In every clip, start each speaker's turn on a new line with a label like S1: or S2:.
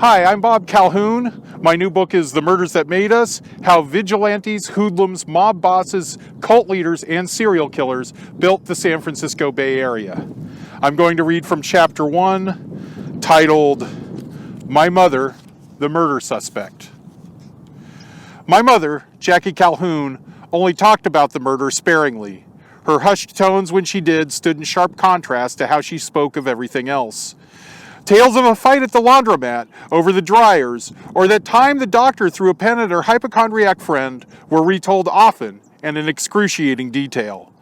S1: Hi, I'm Bob Calhoun. My new book is The Murders That Made Us: How Vigilantes, Hoodlums, Mob Bosses, Cult Leaders, and Serial Killers Built the San Francisco Bay Area. I'm going to read from Chapter 1, titled, My Mother, the Murder Suspect. My mother, Jackie Calhoun, only talked about the murder sparingly. Her hushed tones when she did stood in sharp contrast to how she spoke of everything else. Tales of a fight at the laundromat over the dryers, or that time the doctor threw a pen at her hypochondriac friend, were retold often and in excruciating detail.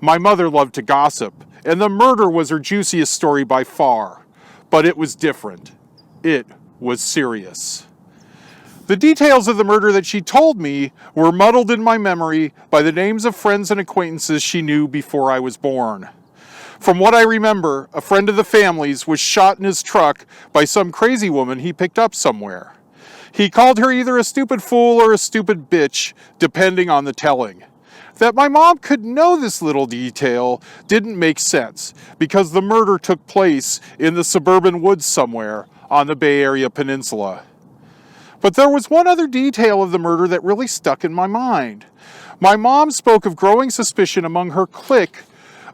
S1: My mother loved to gossip, and the murder was her juiciest story by far. But it was different. It was serious. The details of the murder that she told me were muddled in my memory by the names of friends and acquaintances she knew before I was born. From what I remember, a friend of the family's was shot in his truck by some crazy woman he picked up somewhere. He called her either a stupid fool or a stupid bitch, depending on the telling. That my mom could know this little detail didn't make sense, because the murder took place in the suburban woods somewhere on the Bay Area Peninsula. But there was one other detail of the murder that really stuck in my mind. My mom spoke of growing suspicion among her clique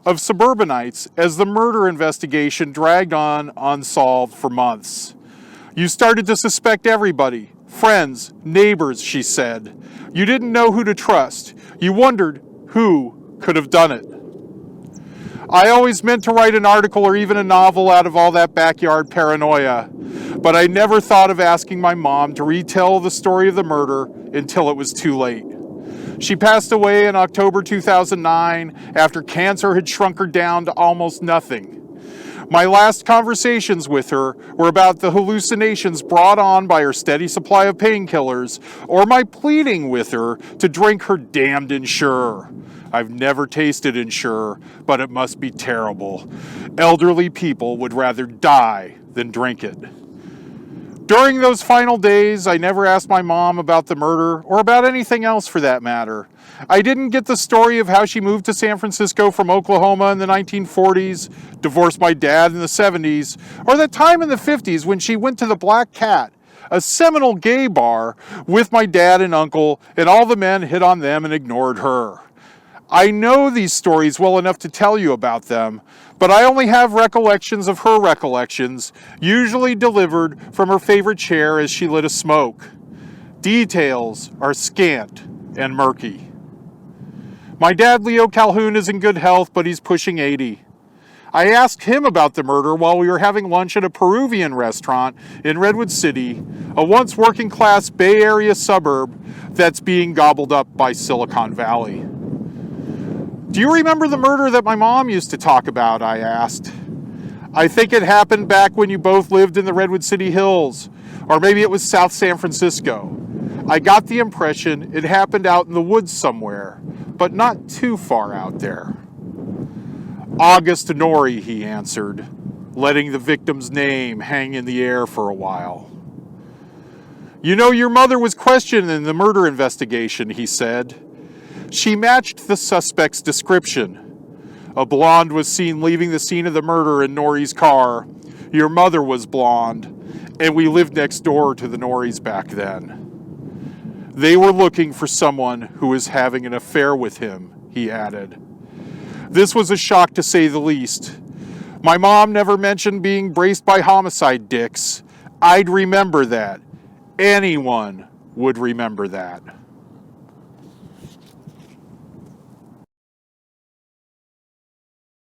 S1: of suburbanites as the murder investigation dragged on unsolved for months. You started to suspect everybody, friends, neighbors, she said. You didn't know who to trust. You wondered who could have done it. I always meant to write an article or even a novel out of all that backyard paranoia, but I never thought of asking my mom to retell the story of the murder until it was too late. She passed away in October 2009 after cancer had shrunk her down to almost nothing. My last conversations with her were about the hallucinations brought on by her steady supply of painkillers, or my pleading with her to drink her damned Ensure. I've never tasted Ensure, but it must be terrible. Elderly people would rather die than drink it. During those final days, I never asked my mom about the murder, or about anything else for that matter. I didn't get the story of how she moved to San Francisco from Oklahoma in the 1940s, divorced my dad in the 70s, or that time in the 50s when she went to the Black Cat, a seminal gay bar, with my dad and uncle, and all the men hit on them and ignored her. I know these stories well enough to tell you about them, but I only have recollections of her recollections, usually delivered from her favorite chair as she lit a smoke. Details are scant and murky. My dad, Leo Calhoun, is in good health, but he's pushing 80. I asked him about the murder while we were having lunch at a Peruvian restaurant in Redwood City, a once working-class Bay Area suburb that's being gobbled up by Silicon Valley. Do you remember the murder that my mom used to talk about? I asked. I think it happened back when you both lived in the Redwood City Hills, or maybe it was South San Francisco. I got the impression it happened out in the woods somewhere, but not too far out there. August Nori, he answered, letting the victim's name hang in the air for a while. You know, your mother was questioned in the murder investigation, he said. She matched the suspect's description. A blonde was seen leaving the scene of the murder in Nori's car. Your mother was blonde, and we lived next door to the Noris back then. They were looking for someone who was having an affair with him, he added. This was a shock to say the least. My mom never mentioned being braced by homicide dicks. I'd remember that. Anyone would remember that.